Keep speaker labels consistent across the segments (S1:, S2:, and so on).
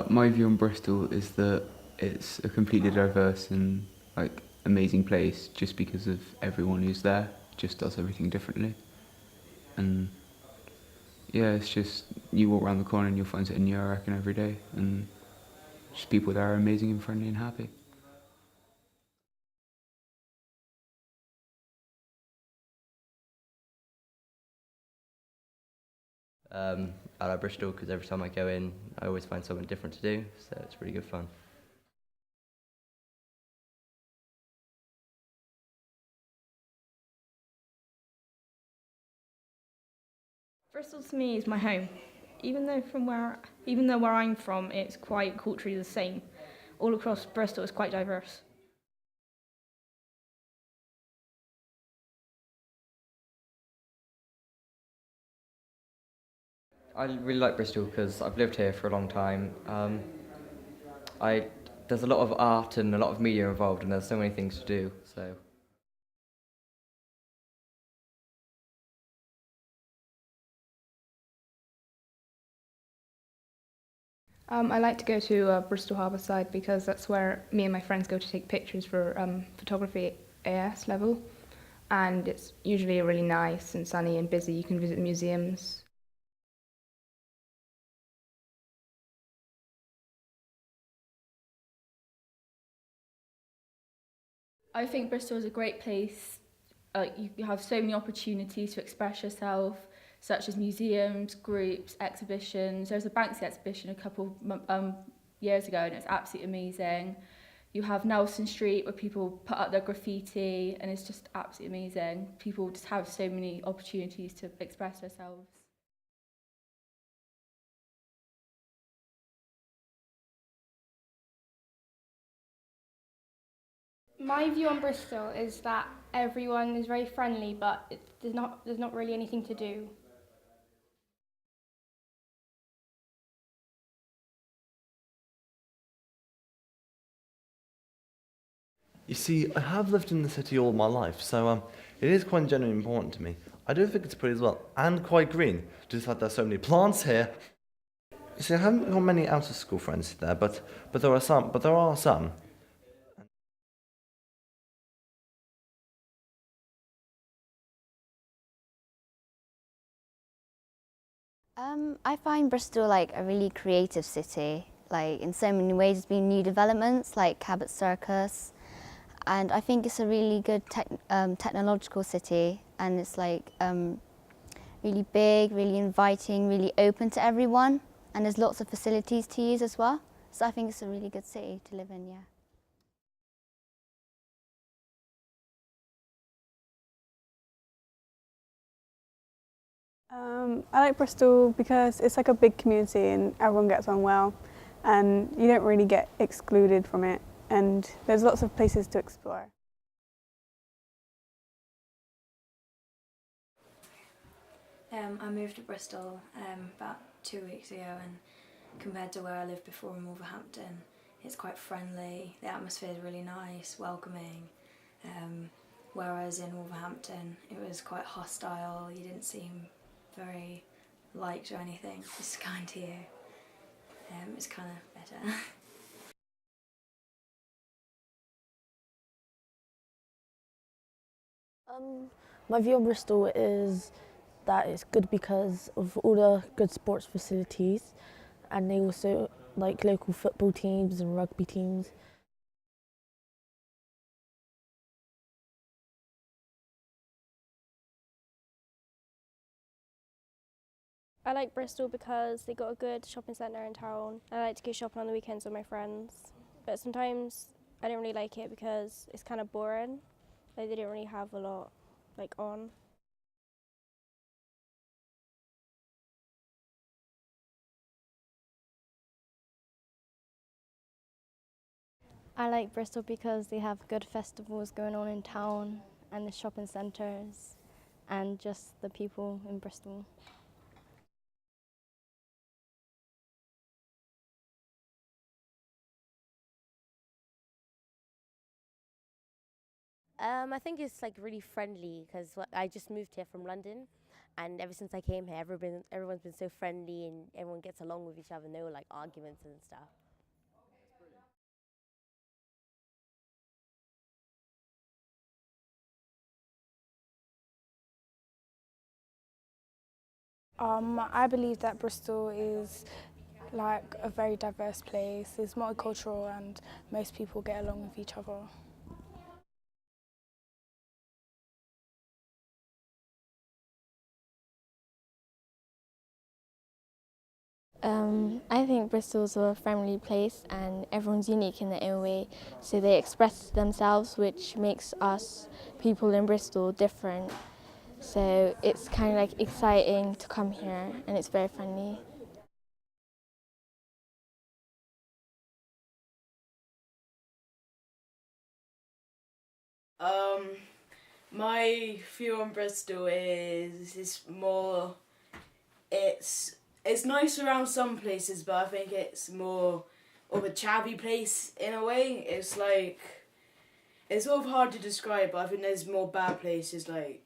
S1: My view on Bristol is that it's a completely diverse and amazing place just because of everyone who's there just does everything differently. And yeah, it's just you walk around the corner and you'll find something new, I reckon, every day. And just people there are amazing and friendly and happy.
S2: I like Bristol because every time I go in, I always find something different to do, so it's really good fun.
S3: Bristol to me is my home. Even though where I'm from, it's quite culturally the same. All across Bristol, it's quite diverse.
S2: I really like Bristol because I've lived here for a long time. I There's a lot of art and a lot of media involved, and there's so many things to do. So
S4: I like to go to Bristol Harbour side because that's where me and my friends go to take pictures for photography AS level. And it's usually really nice and sunny and busy. You can visit museums.
S5: I think Bristol is a great place. You have so many opportunities to express yourself, such as museums, groups, exhibitions. There was a Banksy exhibition a couple years ago, and it was absolutely amazing. You have Nelson Street where people put up their graffiti, and it's just absolutely amazing. People just have so many opportunities to express themselves.
S6: My view on Bristol is that everyone is very friendly, but there's not really anything to do.
S7: You see, I have lived in the city all my life, so it is quite genuinely important to me. I do think it's pretty as well, and quite green. Just that there's so many plants here. You see, I haven't got many out of school friends there, but there are some. But there are some.
S8: I find Bristol like a really creative city. Like in so many ways, there's been new developments like Cabot Circus, and I think it's a really good technological city, and it's like really big, really inviting, really open to everyone, and there's lots of facilities to use as well. So I think it's a really good city to live in. Yeah.
S9: I like Bristol because it's like a big community and everyone gets on well, and you don't really get excluded from it, and there's lots of places to explore.
S10: I moved to Bristol about 2 weeks ago, and compared to where I lived before in Wolverhampton, it's quite friendly, the atmosphere is really nice, welcoming, whereas in Wolverhampton it was quite hostile, you didn't seem very liked or anything, just kind to you. It's kind of better.
S11: My view on Bristol is that it's good because of all the good sports facilities, and they also like local football teams and rugby teams.
S6: I like Bristol because they got a good shopping centre in town. I like to go shopping on the weekends with my friends, but sometimes I don't really like it because it's kind of boring. Like they don't really have a lot on.
S12: I like Bristol because they have good festivals going on in town and the shopping centres and just the people in Bristol.
S13: I think it's like really friendly because I just moved here from London, And ever since I came here, everyone's been so friendly and everyone gets along with each other. No like arguments and stuff.
S9: I believe that Bristol is like a very diverse place. It's multicultural and most people get along with each other.
S12: I think Bristol's a friendly place and everyone's unique in their own way, so they express themselves, which makes us people in Bristol different. So it's kind of like exciting to come here and it's very friendly.
S14: My view on Bristol is it's nice around some places, but I think it's more of a chavvy place in a way. It's sort of hard to describe, but I think there's more bad places where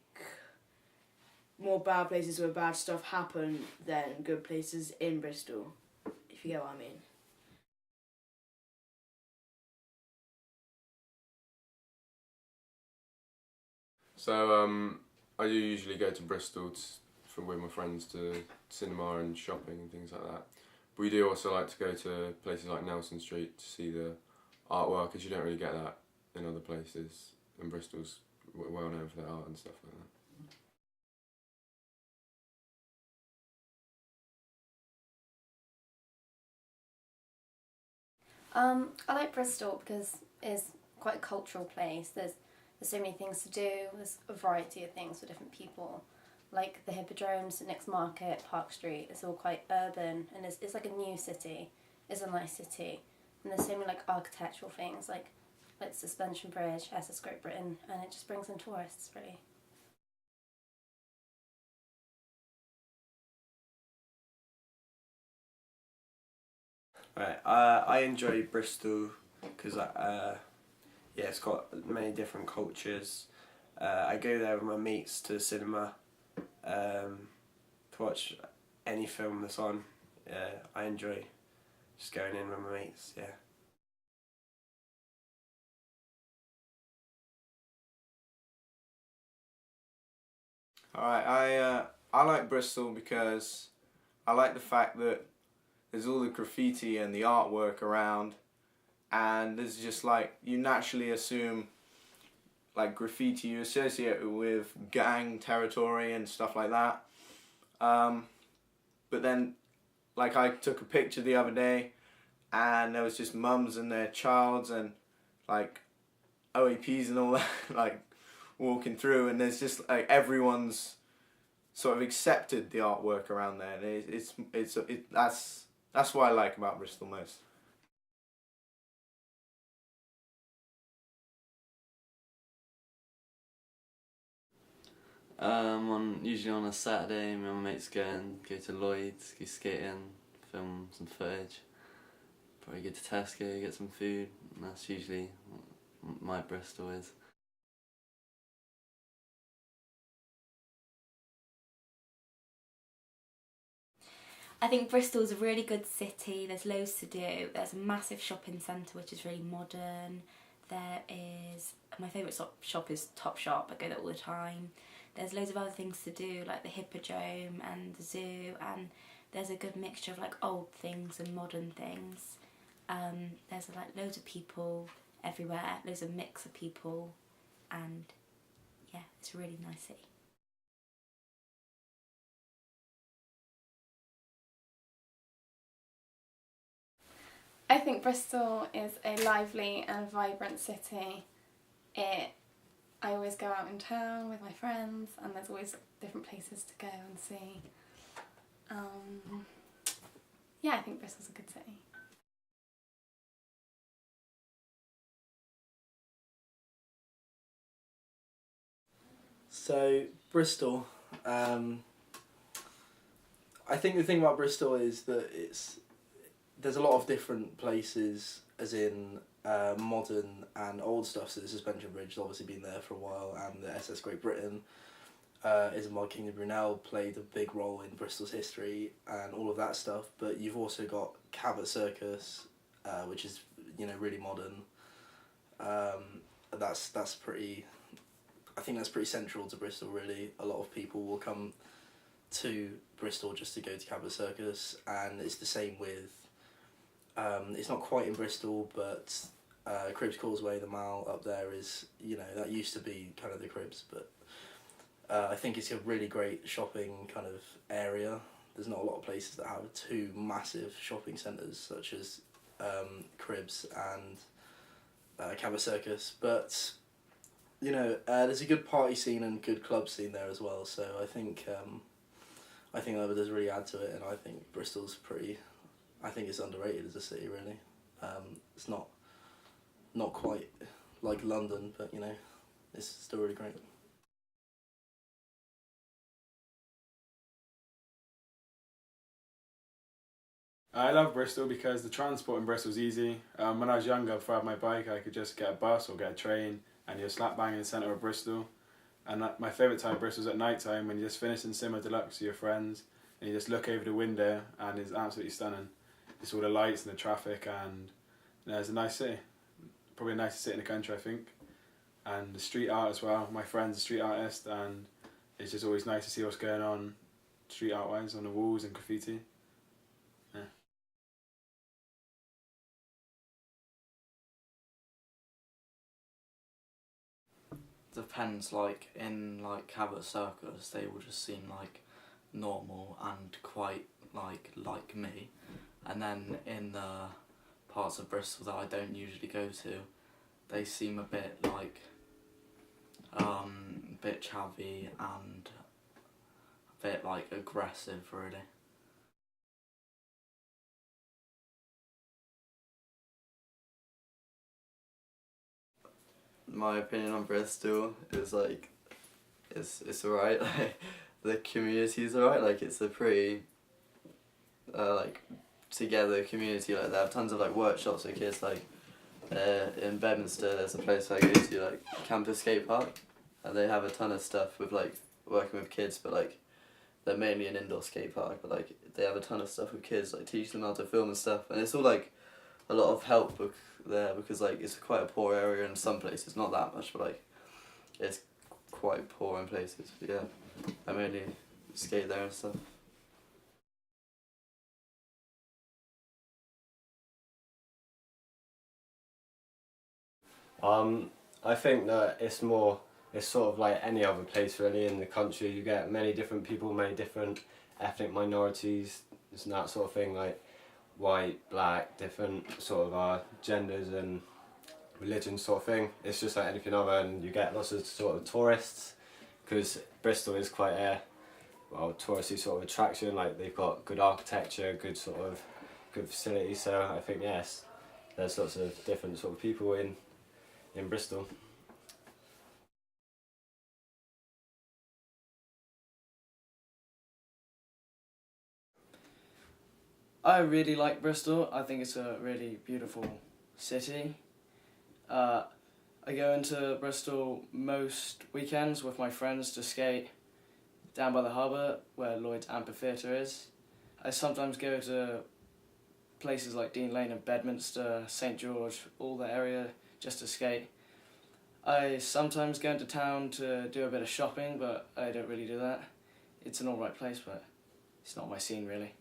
S14: bad stuff happen than good places in Bristol, if you get what I mean.
S15: So I do usually go to Bristol with my friends to cinema and shopping and things like that. But we do also like to go to places like Nelson Street to see the artwork, because you don't really get that in other places. And Bristol's well known for their art and stuff like that.
S16: I like Bristol because it's quite a cultural place. There's so many things to do. There's a variety of things for different people, like the Hippodrome, St Nick's Market, Park Street. It's all quite urban, and it's like a new city. It's a nice city, and there's so many like architectural things, like the Suspension Bridge, SS Great Britain, and it just brings in tourists really.
S17: Right, I enjoy Bristol because it's got many different cultures. I go there with my mates to the cinema to watch any film that's on. I enjoy just going in with my mates, yeah.
S18: Alright, I like Bristol because I like the fact that there's all the graffiti and the artwork around, and there's just like, you naturally assume like graffiti you associate it with gang territory and stuff like that. But then like I took a picture the other day and there was just mums and their childs and like OAPs and all that like walking through, and there's just like everyone's sort of accepted the artwork around there, and that's what I like about Bristol most.
S19: Usually on a Saturday, me and my mates go to Lloyd's, go skating, film some footage. Probably go to Tesco, get some food, and that's usually what my Bristol is.
S20: I think Bristol's a really good city. There's loads to do. There's a massive shopping centre which is really modern. There is, my favourite shop is Topshop. I go there all the time. There's loads of other things to do, like the Hippodrome and the zoo, and there's a good mixture of like old things and modern things. There's like loads of people everywhere, loads of mix of people, and yeah, it's a really nice city.
S21: I think Bristol is a lively and vibrant city. I always go out in town with my friends and there's always different places to go and see. Yeah, I think Bristol's a good city.
S22: So, Bristol, I think the thing about Bristol is that there's a lot of different places, as in modern and old stuff. So the Suspension Bridge has obviously been there for a while, and the SS Great Britain. Isambard King of Brunel played a big role in Bristol's history and all of that stuff. But you've also got Cabot Circus, which is really modern. That's pretty. I think that's pretty central to Bristol. Really, a lot of people will come to Bristol just to go to Cabot Circus, and it's the same with. It's not quite in Bristol, but Cribs Causeway, the Mall up there is that used to be kind of the Cribs, but I think it's a really great shopping kind of area. There's not a lot of places that have two massive shopping centres such as Cribs and Cabot Circus, but there's a good party scene and good club scene there as well. So I think that does really add to it, and I think Bristol's pretty. I think it's underrated as a city, really. It's not quite like London, but it's still really great.
S1: I love Bristol because the transport in Bristol's easy. When I was younger, before I had my bike, I could just get a bus or get a train, and you're slap bang in the centre of Bristol. And my favourite time of Bristol is at night time when you just finish in Cinema Deluxe with your friends, and you just look over the window, and it's absolutely stunning. It's all the lights and the traffic, and it's a nice city. Probably the nicest city in the country, I think. And the street art as well. My friend's a street artist, and it's just always nice to see what's going on street art wise on the walls and graffiti. Yeah.
S3: Depends, like in Cabot Circus they will just seem like normal and quite like me, and then in the parts of Bristol that I don't usually go to, they seem a bit bit chavvy and a bit aggressive, really.
S19: My opinion on Bristol is it's alright. The community is alright. It's a pretty together community. They have tons of workshops for kids. In Bedminster, there's a place I go to Campus Skate Park, and they have a ton of stuff with working with kids, but they're mainly an indoor skate park. But they have a ton of stuff with kids, teach them how to film and stuff, and it's all a lot of help there because it's quite a poor area in some places, not that much, but it's quite poor in places. But yeah, I mainly skate there and stuff.
S23: I think that it's sort of like any other place really in the country. You get many different people, many different ethnic minorities, and that sort of thing, white, black, different sort of genders and religion sort of thing. It's just like anything other, and you get lots of sort of tourists because Bristol is quite a touristy sort of attraction. They've got good architecture, good facilities. So I think yes, there's lots of different sort of people in Bristol.
S24: I really like Bristol. I think it's a really beautiful city. I go into Bristol most weekends with my friends to skate down by the harbour where Lloyd's Amphitheatre is. I sometimes go to places like Dean Lane and Bedminster, St George, all the area just to skate. I sometimes go into town to do a bit of shopping, but I don't really do that. It's an alright place, but it's not my scene really.